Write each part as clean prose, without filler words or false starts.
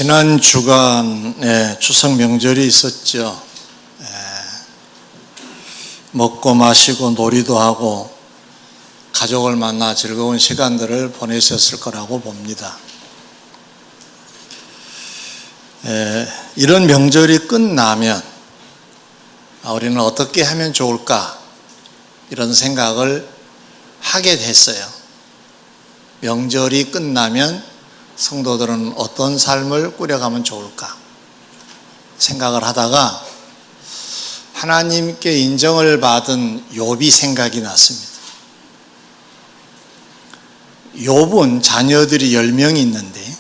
지난 주간에 추석 명절이 있었죠. 먹고 마시고 놀이도 하고 가족을 만나 즐거운 시간들을 보내셨을 거라고 봅니다. 이런 명절이 끝나면 우리는 어떻게 하면 좋을까 이런 생각을 하게 됐어요. 명절이 끝나면 성도들은 어떤 삶을 꾸려가면 좋을까 생각을 하다가 하나님께 인정을 받은 욥이 생각이 났습니다. 욥은 자녀들이 10명이 있는데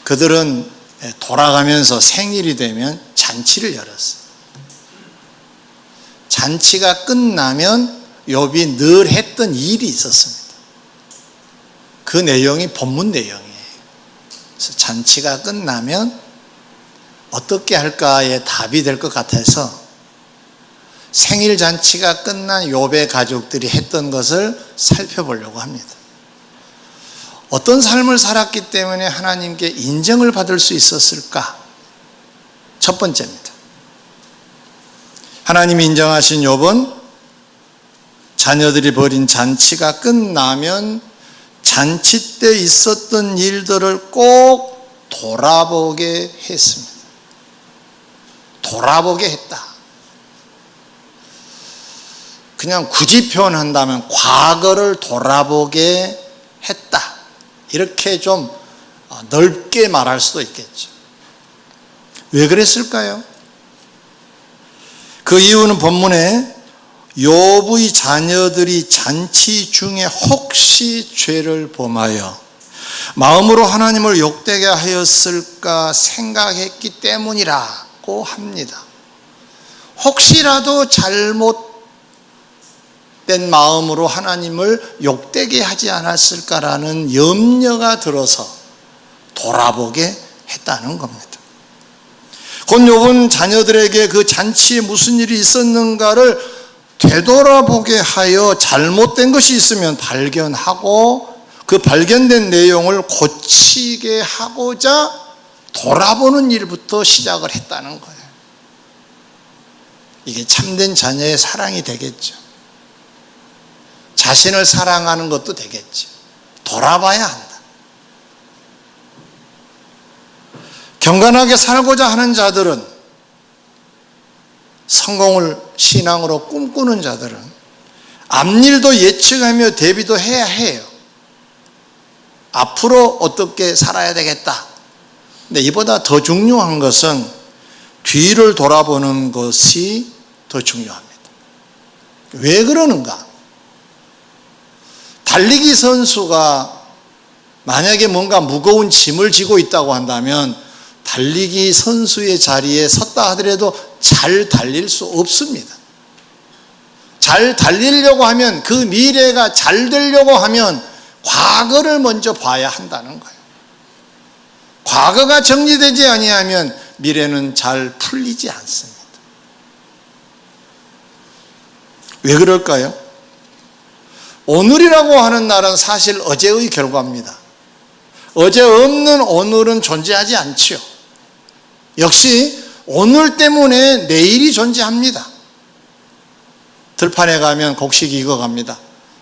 그들은 돌아가면서 생일이 되면 잔치를 열었어요. 잔치가 끝나면 욥이 늘 했던 일이 있었습니다. 그 내용이 본문 내용이에요. 그래서 잔치가 끝나면 어떻게 할까에 답이 될 것 같아서 생일 잔치가 끝난 욥의 가족들이 했던 것을 살펴보려고 합니다. 어떤 삶을 살았기 때문에 하나님께 인정을 받을 수 있었을까? 첫 번째입니다. 하나님이 인정하신 욥은 자녀들이 벌인 잔치가 끝나면 잔치 때 있었던 일들을 꼭 돌아보게 했습니다. 돌아보게 했다. 그냥 굳이 표현한다면 과거를 돌아보게 했다. 이렇게 좀 넓게 말할 수도 있겠죠. 왜 그랬을까요? 그 이유는 본문에 욥의 자녀들이 잔치 중에 혹시 죄를 범하여 마음으로 하나님을 욕되게 하였을까 생각했기 때문이라고 합니다. 혹시라도 잘못된 마음으로 하나님을 욕되게 하지 않았을까라는 염려가 들어서 돌아보게 했다는 겁니다. 곧 욥은 자녀들에게 그 잔치에 무슨 일이 있었는가를 되돌아보게 하여 잘못된 것이 있으면 발견하고 그 발견된 내용을 고치게 하고자 돌아보는 일부터 시작을 했다는 거예요. 이게 참된 자녀의 사랑이 되겠죠. 자신을 사랑하는 것도 되겠죠. 돌아봐야 한다. 경건하게 살고자 하는 자들은, 성공을 신앙으로 꿈꾸는 자들은 앞일도 예측하며 대비도 해야 해요. 앞으로 어떻게 살아야 되겠다. 근데 이보다 더 중요한 것은 뒤를 돌아보는 것이 더 중요합니다. 왜 그러는가? 달리기 선수가 만약에 뭔가 무거운 짐을 지고 있다고 한다면 달리기 선수의 자리에 섰다 하더라도 잘 달릴 수 없습니다. 잘 달리려고 하면, 그 미래가 잘 되려고 하면 과거를 먼저 봐야 한다는 거예요. 과거가 정리되지 아니하면 미래는 잘 풀리지 않습니다. 왜 그럴까요? 오늘이라고 하는 날은 사실 어제의 결과입니다. 어제 없는 오늘은 존재하지 않지요. 역시 오늘 때문에 내일이 존재합니다. 들판에 가면 곡식이 익어갑니다.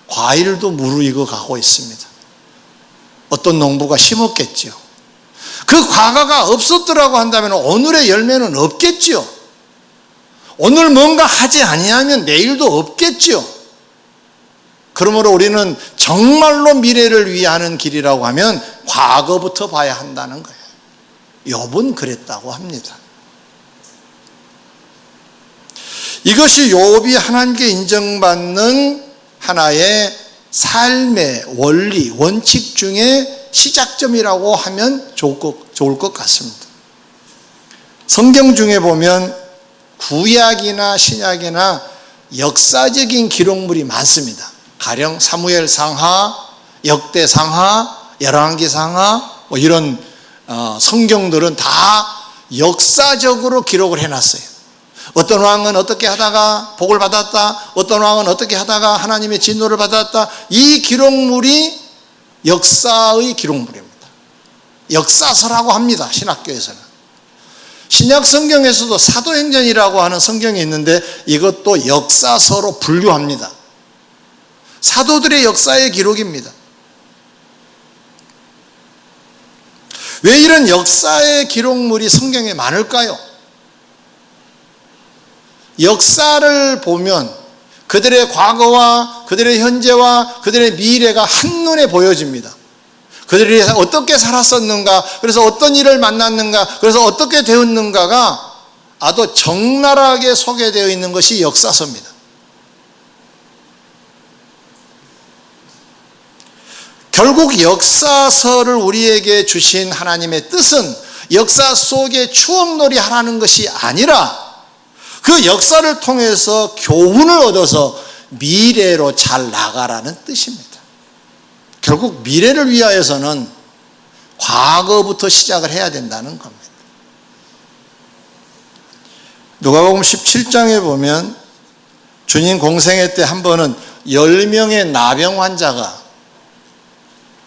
과일도 무르익어 가고 있습니다. 어떤 농부가 심었겠지요. 그 과거가 없었더라고 한다면 오늘의 열매는 없겠지요. 오늘 뭔가 하지 아니하면 내일도 없겠지요. 그러므로 우리는 정말로 미래를 위하는 길이라고 하면 과거부터 봐야 한다는 거예요. 욥은 그랬다고 합니다. 이것이 욥이 하나님께 인정받는 하나의 삶의 원리, 원칙 중에 시작점이라고 하면 좋을 것 같습니다. 성경 중에 보면 구약이나 신약이나 역사적인 기록물이 많습니다. 가령 사무엘상하, 역대상하, 열왕기상하 이런 성경들은 다 역사적으로 기록을 해놨어요. 어떤 왕은 어떻게 하다가 복을 받았다, 어떤 왕은 어떻게 하다가 하나님의 진노를 받았다. 이 기록물이 역사의 기록물입니다. 역사서라고 합니다. 신학교에서는. 신약 성경에서도 사도행전이라고 하는 성경이 있는데 이것도 역사서로 분류합니다. 사도들의 역사의 기록입니다. 왜 이런 역사의 기록물이 성경에 많을까요? 역사를 보면 그들의 과거와 그들의 현재와 그들의 미래가 한눈에 보여집니다. 그들이 어떻게 살았었는가, 그래서 어떤 일을 만났는가, 그래서 어떻게 되었는가가 아주 적나라하게 소개되어 있는 것이 역사서입니다. 결국 역사서를 우리에게 주신 하나님의 뜻은 역사 속에 추억놀이 하라는 것이 아니라 그 역사를 통해서 교훈을 얻어서 미래로 잘 나가라는 뜻입니다. 결국 미래를 위하여서는 과거부터 시작을 해야 된다는 겁니다. 누가복음 17장에 보면 주님 공생애 때 한 번은 10명의 나병 환자가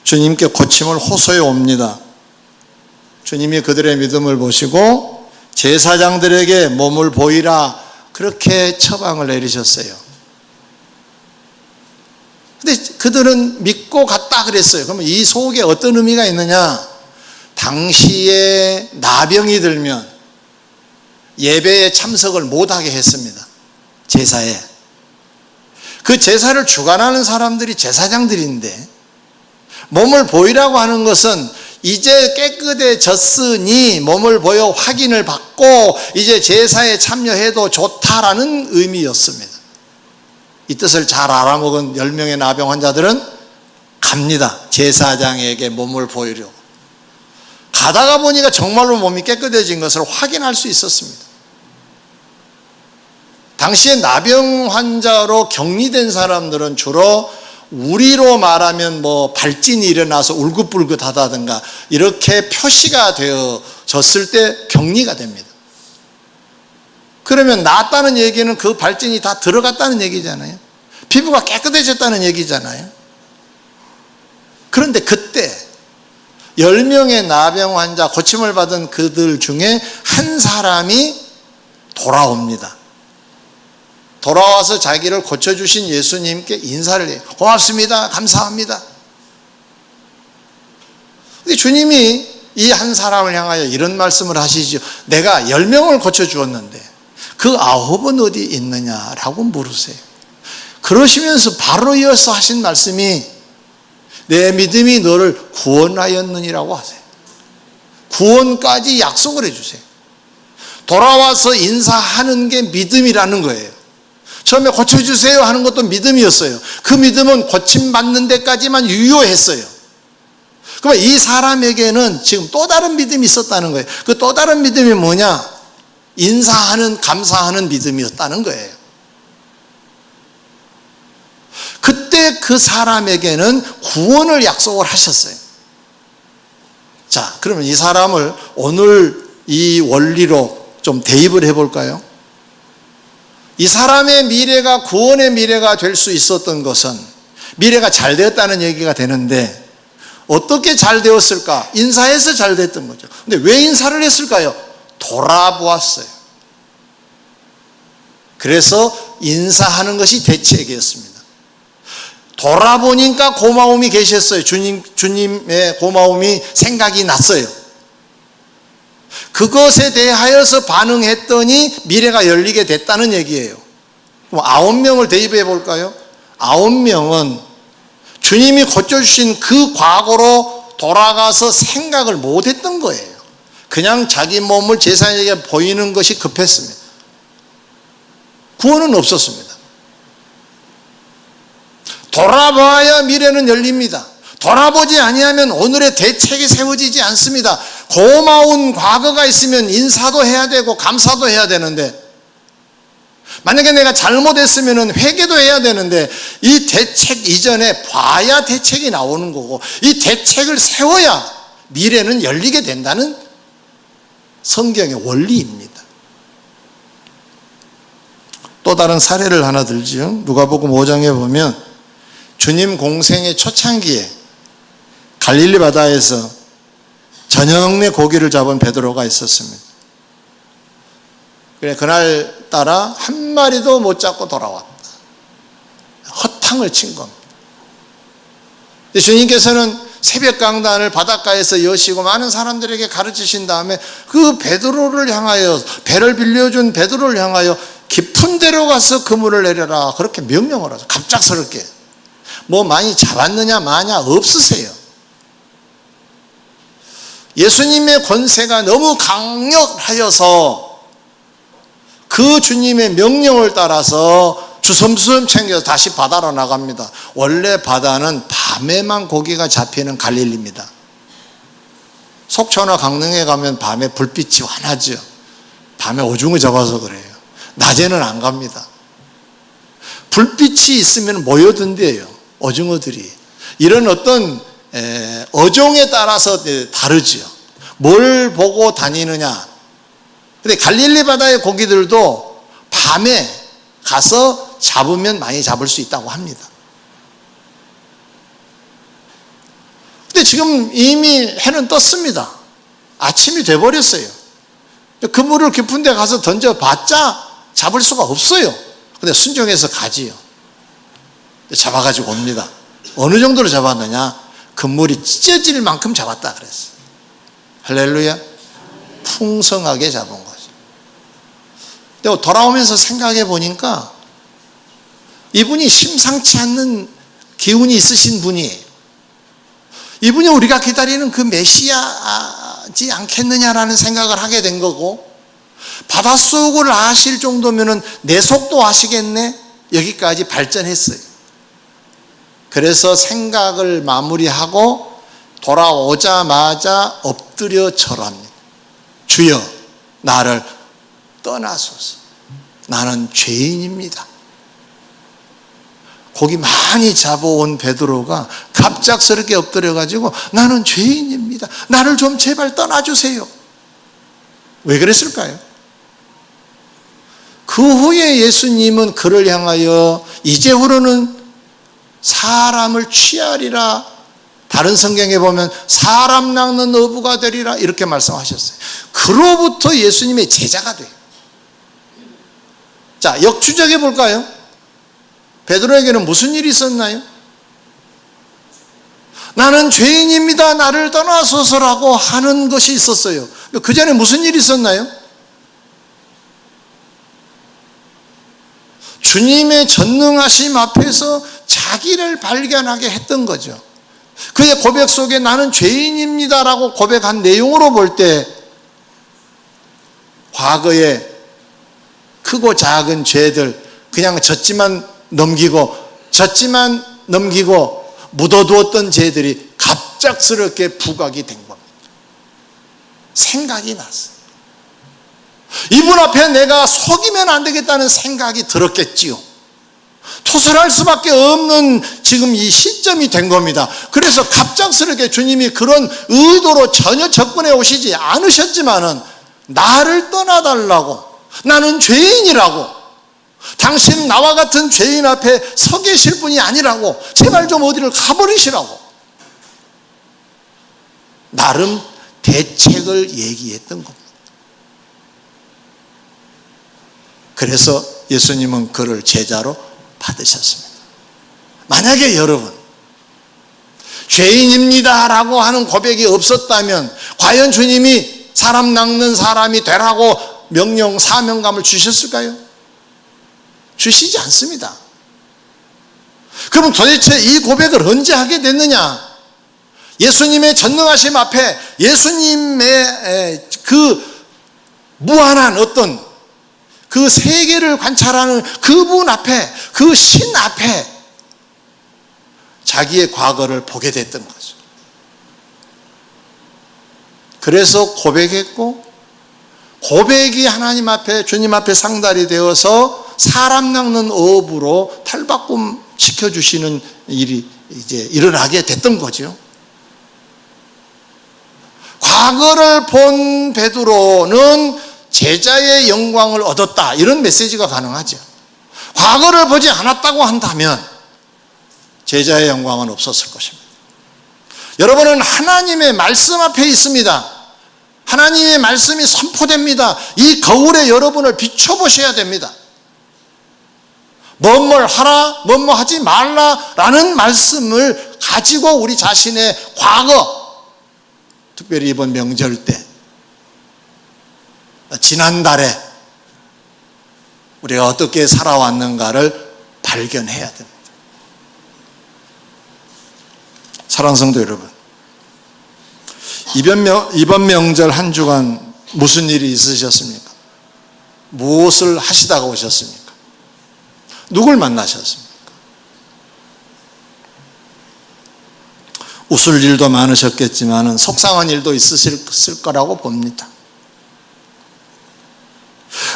주님께 고침을 호소해 옵니다. 주님이 그들의 믿음을 보시고 제사장들에게 몸을 보이라 그렇게 처방을 내리셨어요. 근데 그들은 믿고 갔다 그랬어요. 그러면 이 속에 어떤 의미가 있느냐? 당시에 나병이 들면 예배에 참석을 못하게 했습니다. 제사에. 그 제사를 주관하는 사람들이 제사장들인데 몸을 보이라고 하는 것은 이제 깨끗해졌으니 몸을 보여 확인을 받고 이제 제사에 참여해도 좋다라는 의미였습니다. 이 뜻을 잘 알아먹은 10명의 나병 환자들은 갑니다. 제사장에게 몸을 보이려고. 가다가 보니까 정말로 몸이 깨끗해진 것을 확인할 수 있었습니다. 당시에 나병 환자로 격리된 사람들은 주로 우리로 말하면 발진이 일어나서 울긋불긋하다든가 이렇게 표시가 되어졌을 때 격리가 됩니다. 그러면 낫다는 얘기는 그 발진이 다 들어갔다는 얘기잖아요. 피부가 깨끗해졌다는 얘기잖아요. 그런데 그때 10명의 나병 환자 고침을 받은 그들 중에 한 사람이 돌아옵니다. 돌아와서 자기를 고쳐주신 예수님께 인사를 해요. 고맙습니다. 감사합니다. 근데 주님이 이 한 사람을 향하여 이런 말씀을 하시죠. 내가 10명을 고쳐주었는데 그 9은 어디 있느냐라고 물으세요. 그러시면서 바로 이어서 하신 말씀이 내 믿음이 너를 구원하였느니라고 하세요. 구원까지 약속을 해주세요. 돌아와서 인사하는 게 믿음이라는 거예요. 처음에 고쳐주세요 하는 것도 믿음이었어요. 그 믿음은 고침받는 데까지만 유효했어요. 그러면 이 사람에게는 지금 또 다른 믿음이 있었다는 거예요. 그 또 다른 믿음이 뭐냐? 인사하는, 감사하는 믿음이었다는 거예요. 그때 그 사람에게는 구원을 약속을 하셨어요. 자, 그러면 이 사람을 오늘 이 원리로 좀 대입을 해볼까요? 이 사람의 미래가 구원의 미래가 될 수 있었던 것은 미래가 잘 되었다는 얘기가 되는데 어떻게 잘 되었을까? 인사해서 잘 됐던 거죠. 근데 왜 인사를 했을까요? 돌아보았어요. 그래서 인사하는 것이 대책이었습니다. 돌아보니까 고마움이 계셨어요. 주님의 고마움이 생각이 났어요. 그것에 대하여서 반응했더니 미래가 열리게 됐다는 얘기예요. 그럼 9명을 대입해 볼까요? 9명은 주님이 고쳐주신 그 과거로 돌아가서 생각을 못했던 거예요. 그냥 자기 몸을 제사장에게 보이는 것이 급했습니다. 구원은 없었습니다. 돌아봐야 미래는 열립니다. 돌아보지 아니하면 오늘의 대책이 세워지지 않습니다. 고마운 과거가 있으면 인사도 해야 되고 감사도 해야 되는데 만약에 내가 잘못했으면 회개도 해야 되는데 이 대책 이전에 봐야 대책이 나오는 거고 이 대책을 세워야 미래는 열리게 된다는 성경의 원리입니다. 또 다른 사례를 하나 들지요. 누가복음 5장에 보면 주님 공생의 초창기에 갈릴리 바다에서 저녁내 고기를 잡은 베드로가 있었습니다. 그래 그날따라 한 마리도 못 잡고 돌아왔다. 허탕을 친 겁니다. 주님께서는 새벽 강단을 바닷가에서 여시고 많은 사람들에게 가르치신 다음에 그 베드로를 향하여, 배를 빌려준 베드로를 향하여 깊은 데로 가서 그물을 내려라, 그렇게 명령을 하죠. 갑작스럽게. 뭐 많이 잡았느냐 마냐 없으세요. 예수님의 권세가 너무 강력하여서 그 주님의 명령을 따라서 주섬주섬 챙겨서 다시 바다로 나갑니다. 원래 바다는 밤에만 고기가 잡히는 갈릴리입니다. 속초나 강릉에 가면 밤에 불빛이 환하죠. 밤에 오징어 잡아서 그래요. 낮에는 안 갑니다. 불빛이 있으면 모여든대요, 오징어들이. 이런 어떤 어종에 따라서 다르지요. 뭘 보고 다니느냐. 근데 갈릴리 바다의 고기들도 밤에 가서 잡으면 많이 잡을 수 있다고 합니다. 근데 지금 이미 해는 떴습니다. 아침이 돼버렸어요. 그물을 깊은 데 가서 던져봤자 잡을 수가 없어요. 근데 순종해서 가지요. 잡아가지고 옵니다. 어느 정도로 잡았느냐? 그물이 찢어질 만큼 잡았다 그랬어요. 할렐루야. 풍성하게 잡은 거죠. 근데 돌아오면서 생각해 보니까 이분이 심상치 않는 기운이 있으신 분이에요. 이분이 우리가 기다리는 그 메시아지 않겠느냐라는 생각을 하게 된 거고, 바닷속을 아실 정도면 내 속도 아시겠네? 여기까지 발전했어요. 그래서 생각을 마무리하고 돌아오자마자 엎드려 절합니다. 주여, 나를 떠나소서. 나는 죄인입니다. 고기 많이 잡아온 베드로가 갑작스럽게 엎드려가지고 나는 죄인입니다. 나를 좀 제발 떠나주세요. 왜 그랬을까요? 그 후에 예수님은 그를 향하여 이제후로는 사람을 취하리라, 다른 성경에 보면 사람 낚는 어부가 되리라, 이렇게 말씀하셨어요. 그로부터 예수님의 제자가 돼요. 자, 역추적해 볼까요? 베드로에게는 무슨 일이 있었나요? 나는 죄인입니다, 나를 떠나소서라고 하는 것이 있었어요. 그 전에 무슨 일이 있었나요? 주님의 전능하심 앞에서 자기를 발견하게 했던 거죠. 그의 고백 속에 나는 죄인입니다라고 고백한 내용으로 볼 때 과거에 크고 작은 죄들 그냥 졌지만 넘기고 묻어두었던 죄들이 갑작스럽게 부각이 된 겁니다. 생각이 났어요. 이분 앞에 내가 속이면 안 되겠다는 생각이 들었겠지요. 토설할 수밖에 없는 지금 이 시점이 된 겁니다. 그래서 갑작스럽게 주님이 그런 의도로 전혀 접근해 오시지 않으셨지만은 나를 떠나달라고, 나는 죄인이라고, 당신 나와 같은 죄인 앞에 서 계실 분이 아니라고, 제발 좀 어디를 가버리시라고 나름 대책을 얘기했던 겁니다. 그래서 예수님은 그를 제자로 받으셨습니다. 만약에 여러분 죄인입니다라고 하는 고백이 없었다면 과연 주님이 사람 낚는 사람이 되라고 명령, 사명감을 주셨을까요? 주시지 않습니다. 그럼 도대체 이 고백을 언제 하게 됐느냐? 예수님의 전능하심 앞에, 예수님의 그 무한한 어떤 그 세계를 관찰하는 그분 앞에, 그 신 앞에 자기의 과거를 보게 됐던 거죠. 그래서 고백했고, 고백이 하나님 앞에, 주님 앞에 상달이 되어서 사람 낚는 어부로 탈바꿈 시켜주시는 일이 이제 일어나게 됐던 거죠. 과거를 본 베드로는 제자의 영광을 얻었다, 이런 메시지가 가능하죠. 과거를 보지 않았다고 한다면 제자의 영광은 없었을 것입니다. 여러분은 하나님의 말씀 앞에 있습니다. 하나님의 말씀이 선포됩니다. 이 거울에 여러분을 비춰보셔야 됩니다. 뭐뭘 하라, 뭐뭐 하지 말라라는 말씀을 가지고 우리 자신의 과거, 특별히 이번 명절 때, 지난달에 우리가 어떻게 살아왔는가를 발견해야 됩니다. 사랑하는 성도 여러분, 이번 명절 한 주간 무슨 일이 있으셨습니까? 무엇을 하시다가 오셨습니까? 누굴 만나셨습니까? 웃을 일도 많으셨겠지만 속상한 일도 있으실 거라고 봅니다.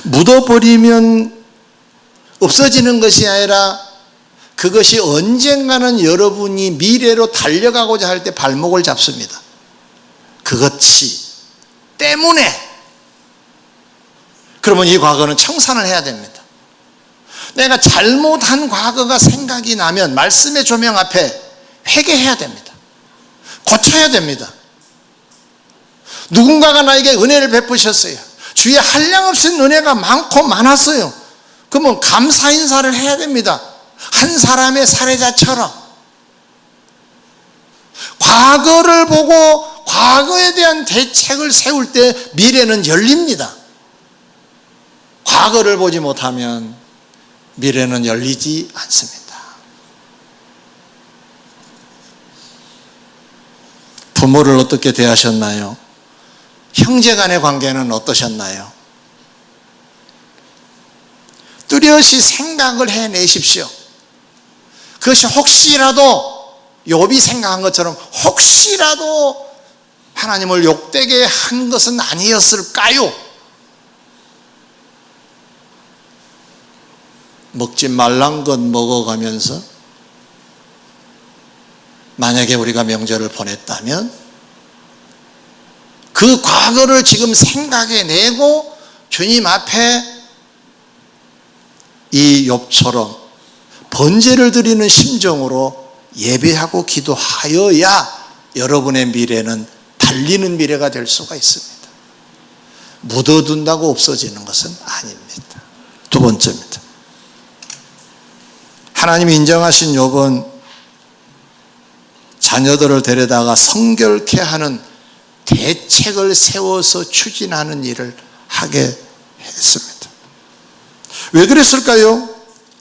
묻어버리면 없어지는 것이 아니라 그것이 언젠가는 여러분이 미래로 달려가고자 할 때 발목을 잡습니다. 그것이 때문에. 그러면 이 과거는 청산을 해야 됩니다. 내가 잘못한 과거가 생각이 나면 말씀의 조명 앞에 회개해야 됩니다. 고쳐야 됩니다. 누군가가 나에게 은혜를 베푸셨어요. 주위에 한량없이 은혜가 많고 많았어요. 그러면 감사 인사를 해야 됩니다. 한 사람의 사례자처럼. 과거를 보고 과거에 대한 대책을 세울 때 미래는 열립니다. 과거를 보지 못하면 미래는 열리지 않습니다. 부모를 어떻게 대하셨나요? 형제 간의 관계는 어떠셨나요? 뚜렷이 생각을 해내십시오. 그것이 혹시라도 욥이 생각한 것처럼 혹시라도 하나님을 욕되게 한 것은 아니었을까요? 먹지 말란 것 먹어가면서 만약에 우리가 명절을 보냈다면 그 과거를 지금 생각해내고 주님 앞에 이 욥처럼 번제를 드리는 심정으로 예배하고 기도하여야 여러분의 미래는 달리는 미래가 될 수가 있습니다. 묻어둔다고 없어지는 것은 아닙니다. 두 번째입니다. 하나님이 인정하신 욥은 자녀들을 데려다가 성결케 하는 대책을 세워서 추진하는 일을 하게 했습니다. 왜 그랬을까요?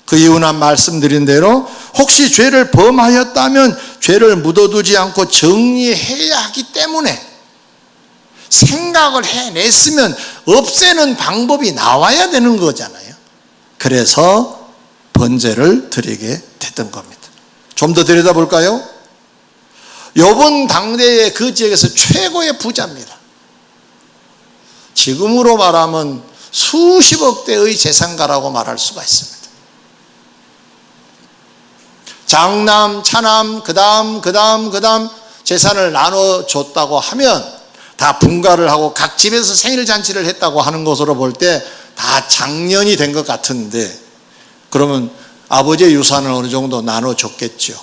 그 이유는 말씀드린 대로 혹시 죄를 범하였다면 죄를 묻어두지 않고 정리해야 하기 때문에 생각을 해냈으면 없애는 방법이 나와야 되는 거잖아요. 그래서 번제를 드리게 됐던 겁니다. 좀 더 들여다볼까요? 욥은 당대의 그 지역에서 최고의 부자입니다. 지금으로 말하면 수십억 대의 재산가라고 말할 수가 있습니다. 장남, 차남, 그 다음 재산을 나눠줬다고 하면 다 분가를 하고 각 집에서 생일잔치를 했다고 하는 것으로 볼 때 다 장년이 된 것 같은데, 그러면 아버지의 유산을 어느 정도 나눠줬겠죠.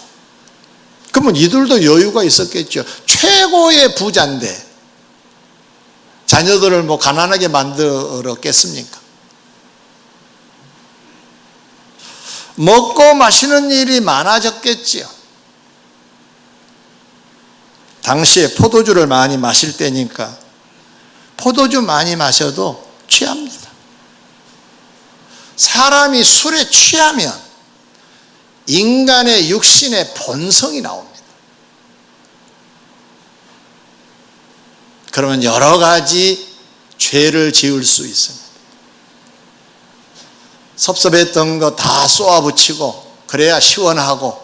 그러면 이들도 여유가 있었겠죠. 최고의 부자인데 자녀들을 뭐 가난하게 만들었겠습니까? 먹고 마시는 일이 많아졌겠지요. 당시에 포도주를 많이 마실 때니까 포도주 많이 마셔도 취합니다. 사람이 술에 취하면 인간의 육신의 본성이 나옵니다. 그러면 여러 가지 죄를 지을 수 있습니다. 섭섭했던 거 다 쏘아붙이고 그래야 시원하고,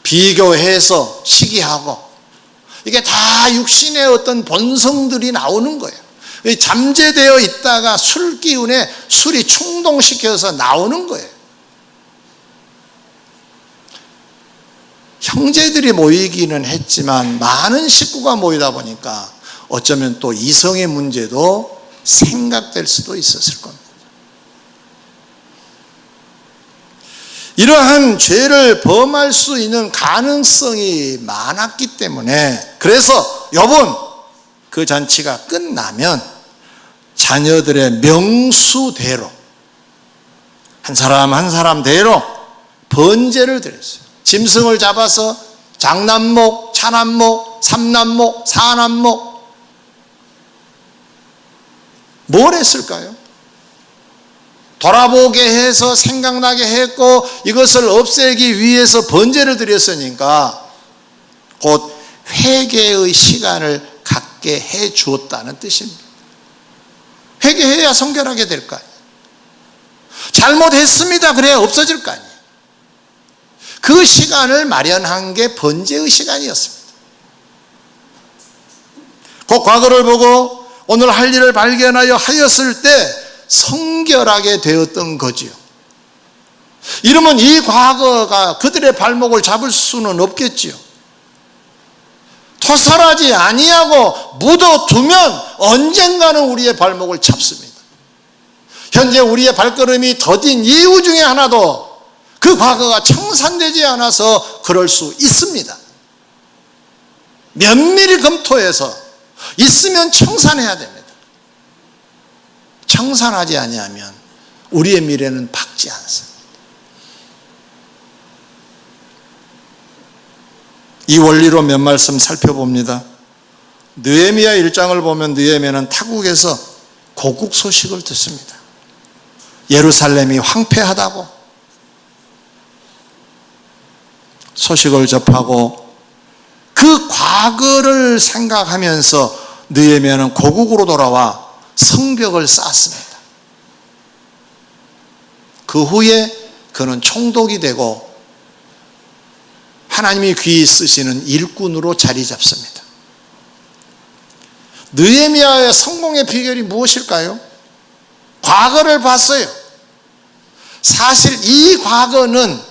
비교해서 시기하고, 이게 다 육신의 어떤 본성들이 나오는 거예요. 잠재되어 있다가 술 기운에 술이 충동시켜서 나오는 거예요. 형제들이 모이기는 했지만 많은 식구가 모이다 보니까 어쩌면 또 이성의 문제도 생각될 수도 있었을 겁니다. 이러한 죄를 범할 수 있는 가능성이 많았기 때문에, 그래서 요번 그 잔치가 끝나면 자녀들의 명수대로 한 사람 한 사람대로 번제를 드렸어요. 짐승을 잡아서 장남목, 차남목, 삼남목, 사남목, 뭘 했을까요? 돌아보게 해서 생각나게 했고, 이것을 없애기 위해서 번제를 드렸으니까 곧 회개의 시간을 갖게 해 주었다는 뜻입니다. 회개해야 성결하게 될 거 아니에요. 잘못했습니다 그래야 없어질 거 아니에요. 그 시간을 마련한 게 번제의 시간이었습니다. 그 과거를 보고 오늘 할 일을 발견하여 하였을 때 성결하게 되었던 거지요. 이러면 이 과거가 그들의 발목을 잡을 수는 없겠지요. 토설하지 아니하고 묻어두면 언젠가는 우리의 발목을 잡습니다. 현재 우리의 발걸음이 더딘 이유 중에 하나도 그 과거가 청산되지 않아서 그럴 수 있습니다. 면밀히 검토해서 있으면 청산해야 됩니다. 청산하지 아니하면 우리의 미래는 밝지 않습니다. 이 원리로 몇 말씀 살펴봅니다. 느헤미야 1장을 보면 느헤미야는 타국에서 고국 소식을 듣습니다. 예루살렘이 황폐하다고 소식을 접하고 그 과거를 생각하면서 느헤미야는 고국으로 돌아와 성벽을 쌓았습니다. 그 후에 그는 총독이 되고 하나님이 귀히 쓰시는 일꾼으로 자리 잡습니다. 느헤미야의 성공의 비결이 무엇일까요? 과거를 봤어요. 사실 이 과거는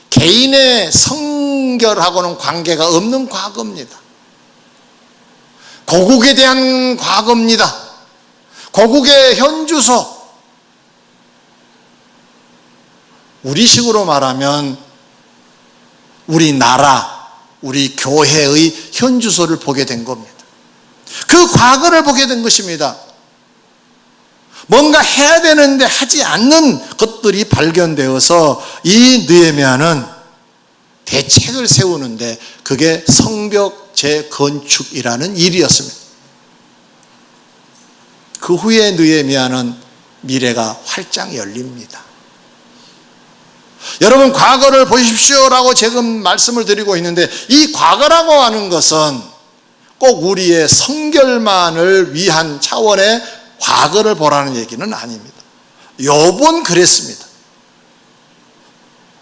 개인의 성결하고는 관계가 없는 과거입니다. 고국에 대한 과거입니다. 고국의 현주소, 우리식으로 말하면 우리나라, 우리 교회의 현주소를 보게 된 겁니다. 그 과거를 보게 된 것입니다. 뭔가 해야 되는데 하지 않는 것들이 발견되어서 이 느헤미야는 대책을 세우는데 그게 성벽 재건축이라는 일이었습니다. 그 후에 느헤미야는 미래가 활짝 열립니다. 여러분, 과거를 보십시오라고 지금 말씀을 드리고 있는데 이 과거라고 하는 것은 꼭 우리의 성결만을 위한 차원의 과거를 보라는 얘기는 아닙니다. 욥은 그랬습니다.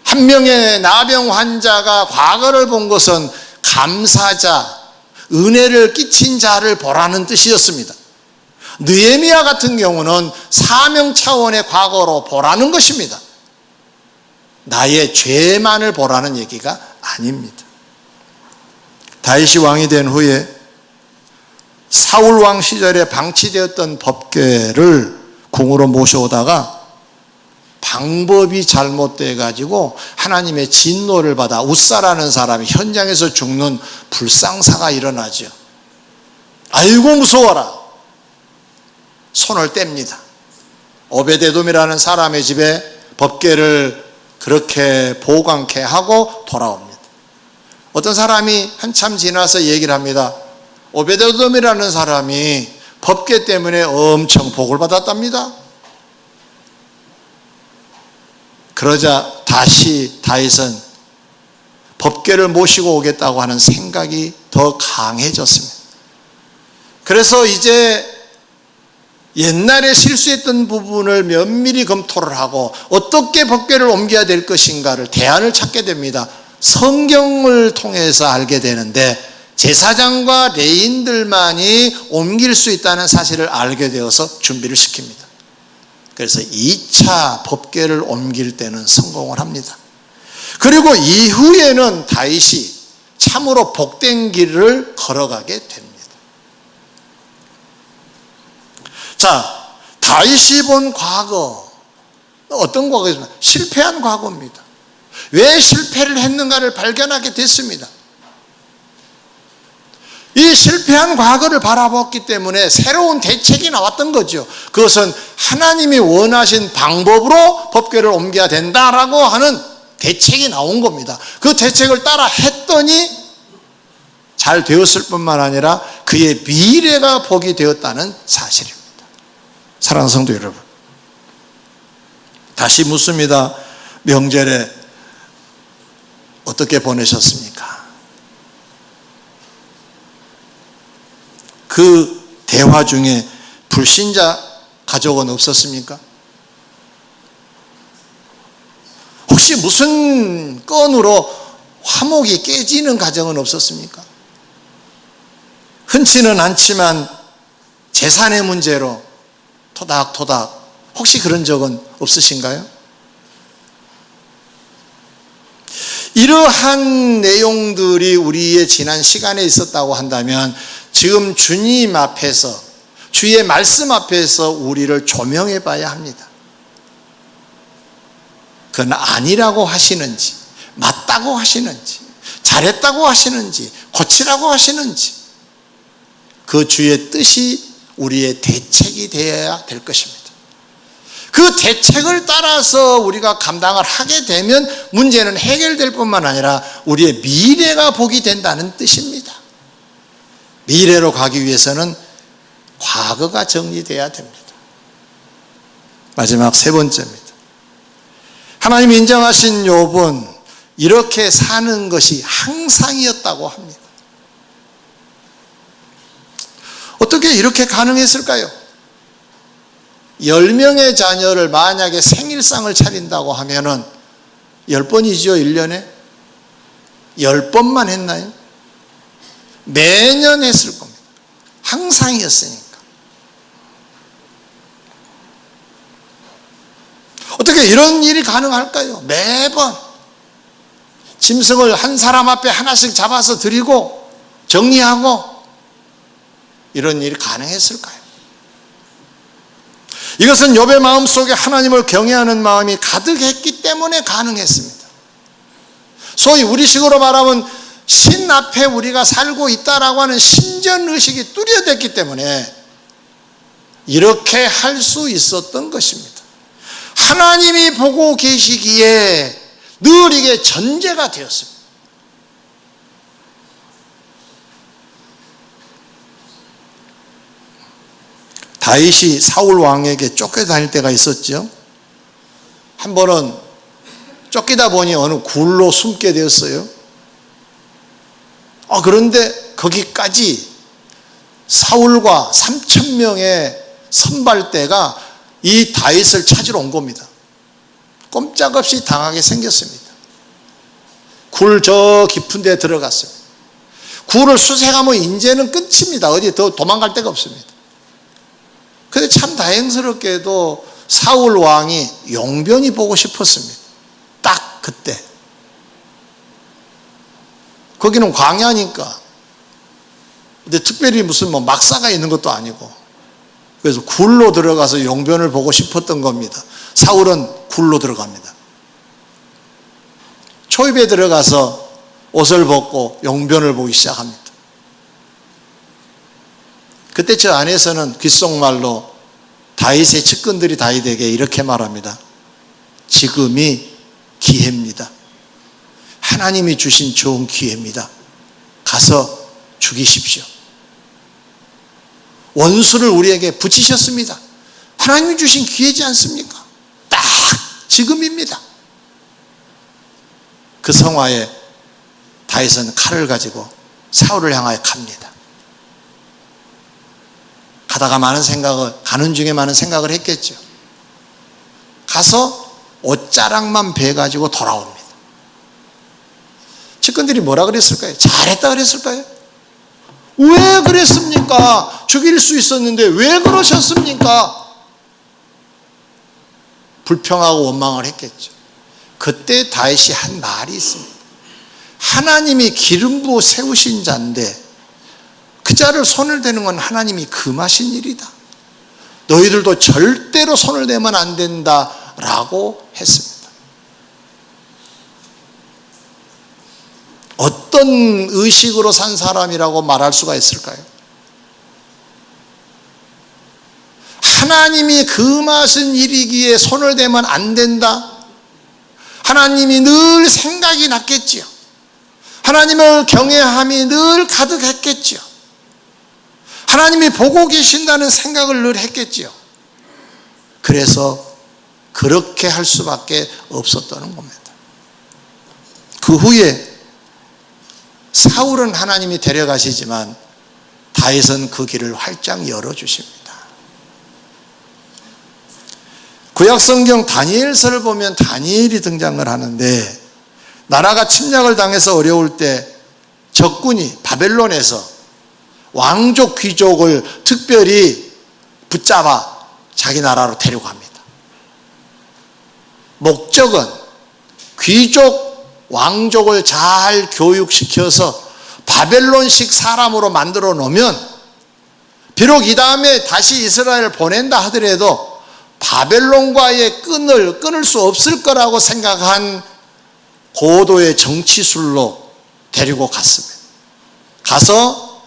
한 명의 나병 환자가 과거를 본 것은 감사자, 은혜를 끼친 자를 보라는 뜻이었습니다. 느헤미야 같은 경우는 사명 차원의 과거로 보라는 것입니다. 나의 죄만을 보라는 얘기가 아닙니다. 다윗이 왕이 된 후에 사울 왕 시절에 방치되었던 법궤를 궁으로 모셔오다가 방법이 잘못돼 가지고 하나님의 진노를 받아 웃사라는 사람이 현장에서 죽는 불상사가 일어나죠. 아이고 무서워라. 손을 뗍니다. 오베데돔이라는 사람의 집에 법궤를 그렇게 보관케 하고 돌아옵니다. 어떤 사람이 한참 지나서 얘기를 합니다. 오베데돔이라는 사람이 법궤 때문에 엄청 복을 받았답니다. 그러자 다시 다윗은 법궤를 모시고 오겠다고 하는 생각이 더 강해졌습니다. 그래서 이제 옛날에 실수했던 부분을 면밀히 검토를 하고 어떻게 법궤를 옮겨야 될 것인가를 대안을 찾게 됩니다. 성경을 통해서 알게 되는데 제사장과 레인들만이 옮길 수 있다는 사실을 알게 되어서 준비를 시킵니다. 그래서 2차 법궤를 옮길 때는 성공을 합니다. 그리고 이후에는 다윗이 참으로 복된 길을 걸어가게 됩니다. 자, 다윗이 본 과거, 어떤 과거입니까? 실패한 과거입니다. 왜 실패를 했는가를 발견하게 됐습니다. 이 실패한 과거를 바라봤기 때문에 새로운 대책이 나왔던 거죠. 그것은 하나님이 원하신 방법으로 법궤를 옮겨야 된다라고 하는 대책이 나온 겁니다. 그 대책을 따라 했더니 잘 되었을 뿐만 아니라 그의 미래가 복이 되었다는 사실입니다. 사랑하는 성도 여러분, 다시 묻습니다. 명절에 어떻게 보내셨습니까? 그 대화 중에 불신자 가족은 없었습니까? 혹시 무슨 건으로 화목이 깨지는 가정은 없었습니까? 흔치는 않지만 재산의 문제로 토닥토닥 혹시 그런 적은 없으신가요? 이러한 내용들이 우리의 지난 시간에 있었다고 한다면 지금 주님 앞에서, 주의 말씀 앞에서 우리를 조명해 봐야 합니다. 그건 아니라고 하시는지, 맞다고 하시는지, 잘했다고 하시는지, 고치라고 하시는지, 그 주의 뜻이 우리의 대책이 되어야 될 것입니다. 그 대책을 따라서 우리가 감당을 하게 되면 문제는 해결될 뿐만 아니라 우리의 미래가 복이 된다는 뜻입니다. 미래로 가기 위해서는 과거가 정리돼야 됩니다. 마지막 세 번째입니다. 하나님이 인정하신 욥은 이렇게 사는 것이 항상이었다고 합니다. 어떻게 이렇게 가능했을까요? 10명의 자녀를 만약에 생일상을 차린다고 하면은 10번이죠, 1년에? 10번만 했나요? 매년 했을 겁니다. 항상이었으니까. 어떻게 이런 일이 가능할까요? 매번 짐승을 한 사람 앞에 하나씩 잡아서 드리고 정리하고 이런 일이 가능했을까요? 이것은 욥의 마음속에 하나님을 경외하는 마음이 가득했기 때문에 가능했습니다. 소위 우리식으로 말하면 신 앞에 우리가 살고 있다라고 하는 신전의식이 뚜렷했기 때문에 이렇게 할 수 있었던 것입니다. 하나님이 보고 계시기에 늘 이게 전제가 되었습니다. 다윗이 사울 왕에게 쫓겨다닐 때가 있었죠. 한 번은 쫓기다 보니 어느 굴로 숨게 되었어요. 그런데 거기까지 사울과 3,000명의 선발대가 이 다윗을 찾으러 온 겁니다. 꼼짝없이 당하게 생겼습니다. 굴 저 깊은 데 들어갔습니다. 굴을 수색하면 이제는 끝입니다. 어디 더 도망갈 데가 없습니다. 그런데 참 다행스럽게도 사울 왕이 용변이 보고 싶었습니다. 딱 그때. 거기는 광야니까. 근데 특별히 무슨 막사가 있는 것도 아니고. 그래서 굴로 들어가서 용변을 보고 싶었던 겁니다. 사울은 굴로 들어갑니다. 초입에 들어가서 옷을 벗고 용변을 보기 시작합니다. 그때 저 안에서는 귓속말로 다윗의 측근들이 다윗에게 이렇게 말합니다. 지금이 기회입니다. 하나님이 주신 좋은 기회입니다. 가서 죽이십시오. 원수를 우리에게 붙이셨습니다. 하나님이 주신 기회지 않습니까? 딱 지금입니다. 그 성화에 다윗은 칼을 가지고 사울을 향하여 갑니다. 가다가 가는 중에 많은 생각을 했겠죠. 가서 옷자락만 베가지고 돌아옵니다. 측근들이 뭐라 그랬을까요? 잘했다 그랬을까요? 왜 그랬습니까? 죽일 수 있었는데 왜 그러셨습니까? 불평하고 원망을 했겠죠. 그때 다윗이 한 말이 있습니다. 하나님이 기름 부어 세우신 자인데 그 자를 손을 대는 건 하나님이 금하신 일이다. 너희들도 절대로 손을 대면 안 된다라고 했습니다. 어떤 의식으로 산 사람이라고 말할 수가 있을까요? 하나님이 그 맛은 이르기에 손을 대면 안 된다. 하나님이 늘 생각이 났겠지요. 하나님을 경외함이 늘 가득했겠지요. 하나님이 보고 계신다는 생각을 늘 했겠지요. 그래서 그렇게 할 수밖에 없었다는 겁니다. 그 후에 사울은 하나님이 데려가시지만 다윗은 그 길을 활짝 열어주십니다. 구약성경 다니엘서를 보면 다니엘이 등장을 하는데, 나라가 침략을 당해서 어려울 때 적군이 바벨론에서 왕족 귀족을 특별히 붙잡아 자기 나라로 데려갑니다. 목적은 귀족 왕족을 잘 교육시켜서 바벨론식 사람으로 만들어 놓으면 비록 이 다음에 다시 이스라엘을 보낸다 하더라도 바벨론과의 끈을 끊을 수 없을 거라고 생각한 고도의 정치술로 데리고 갔습니다. 가서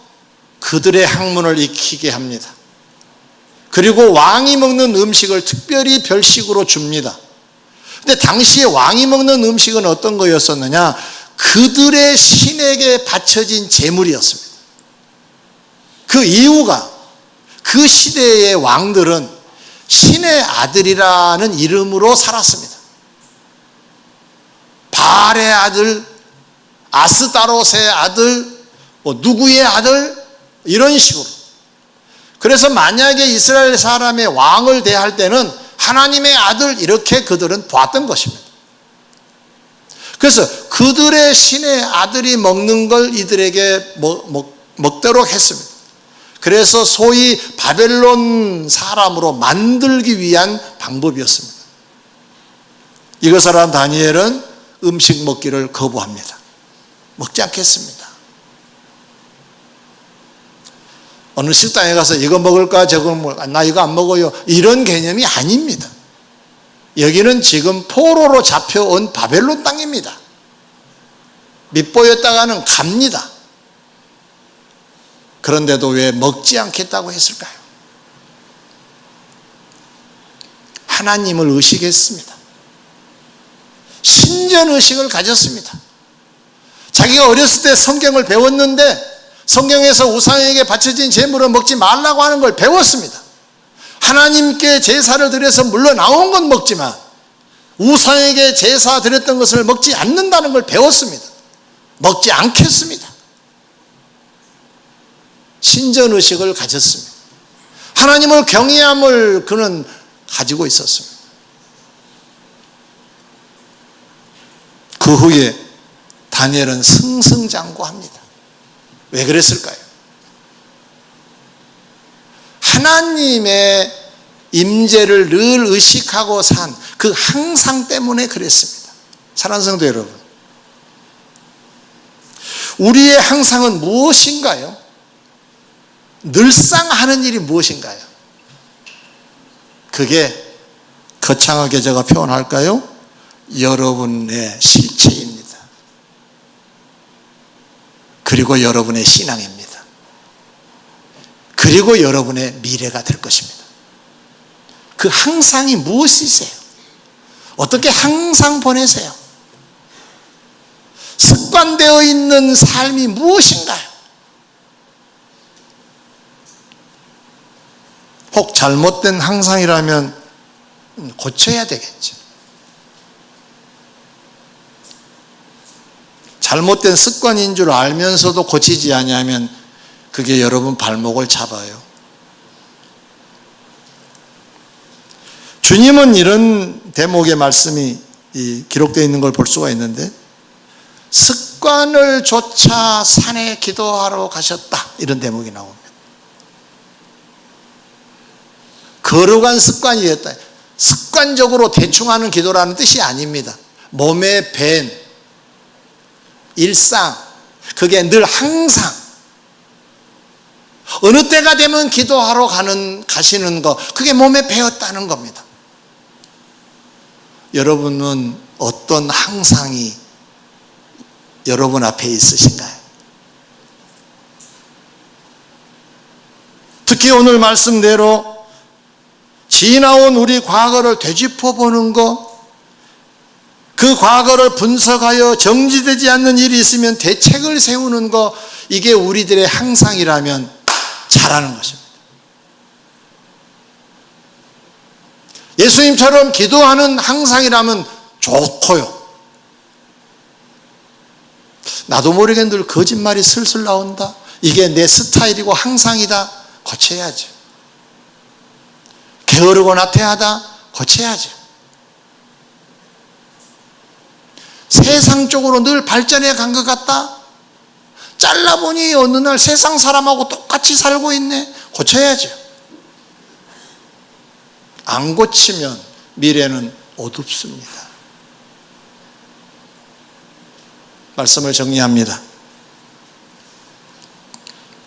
그들의 학문을 익히게 합니다. 그리고 왕이 먹는 음식을 특별히 별식으로 줍니다. 근데 당시에 왕이 먹는 음식은 어떤 거였었느냐? 그들의 신에게 바쳐진 제물이었습니다. 그 이유가 그 시대의 왕들은 신의 아들이라는 이름으로 살았습니다. 바알의 아들, 아스다롯의 아들, 누구의 아들, 이런 식으로. 그래서 만약에 이스라엘 사람의 왕을 대할 때는 하나님의 아들, 이렇게 그들은 봤던 것입니다. 그래서 그들의 신의 아들이 먹는 걸 이들에게 먹도록 했습니다. 그래서 소위 바벨론 사람으로 만들기 위한 방법이었습니다. 이것을 한 다니엘은 음식 먹기를 거부합니다. 먹지 않겠습니다. 어느 식당에 가서 이거 먹을까 저거 먹을까, 나 이거 안 먹어요, 이런 개념이 아닙니다. 여기는 지금 포로로 잡혀온 바벨론 땅입니다. 밑보였다가는 갑니다. 그런데도 왜 먹지 않겠다고 했을까요? 하나님을 의식했습니다. 신전의식을 가졌습니다. 자기가 어렸을 때 성경을 배웠는데 성경에서 우상에게 바쳐진 제물을 먹지 말라고 하는 걸 배웠습니다. 하나님께 제사를 드려서 물론 나온 건 먹지만 우상에게 제사 드렸던 것을 먹지 않는다는 걸 배웠습니다. 먹지 않겠습니다. 신전의식을 가졌습니다. 하나님을 경외함을 그는 가지고 있었습니다. 그 후에 다니엘은 승승장구합니다. 왜 그랬을까요? 하나님의 임재를 늘 의식하고 산 그 항상 때문에 그랬습니다. 사랑하는 성도 여러분, 우리의 항상은 무엇인가요? 늘상 하는 일이 무엇인가요? 그게 거창하게 제가 표현할까요? 여러분의 실체입니다. 그리고 여러분의 신앙입니다. 그리고 여러분의 미래가 될 것입니다. 그 항상이 무엇이세요? 어떻게 항상 보내세요? 습관되어 있는 삶이 무엇인가요? 혹 잘못된 항상이라면 고쳐야 되겠죠. 잘못된 습관인 줄 알면서도 고치지 않으면 그게 여러분 발목을 잡아요. 주님은 이런 대목의 말씀이 기록되어 있는 걸 볼 수가 있는데, 습관을 좇아 산에 기도하러 가셨다, 이런 대목이 나옵니다. 거룩한 습관이었다. 습관적으로 대충 하는 기도라는 뜻이 아닙니다. 몸에 밴 일상, 그게 늘 항상 어느 때가 되면 기도하러 가시는 거, 그게 몸에 배었다는 겁니다. 여러분은 어떤 항상이 여러분 앞에 있으신가요? 특히 오늘 말씀대로 지나온 우리 과거를 되짚어 보는 것, 그 과거를 분석하여 정지되지 않는 일이 있으면 대책을 세우는 것, 이게 우리들의 항상이라면 잘하는 것입니다. 예수님처럼 기도하는 항상이라면 좋고요. 나도 모르게 늘 거짓말이 슬슬 나온다. 이게 내 스타일이고 항상이다. 고쳐야죠. 게으르고 나태하다. 고쳐야죠. 세상적으로 늘 발전해 간 것 같다. 잘라보니 어느 날 세상 사람하고 똑같이 살고 있네. 고쳐야죠. 안 고치면 미래는 어둡습니다. 말씀을 정리합니다.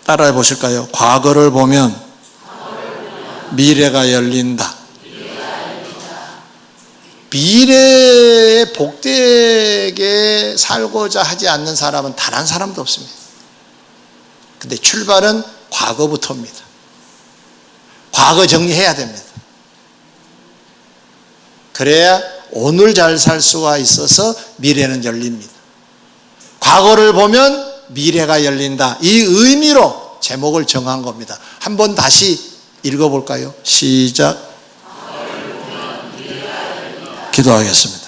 따라해 보실까요? 과거를 보면 미래가 열린다. 미래에 복되게 살고자 하지 않는 사람은 단 한 사람도 없습니다. 근데 출발은 과거부터입니다. 과거 정리해야 됩니다. 그래야 오늘 잘 살 수가 있어서 미래는 열립니다. 과거를 보면 미래가 열린다. 이 의미로 제목을 정한 겁니다. 한번 다시 읽어볼까요? 시작. 기도하겠습니다.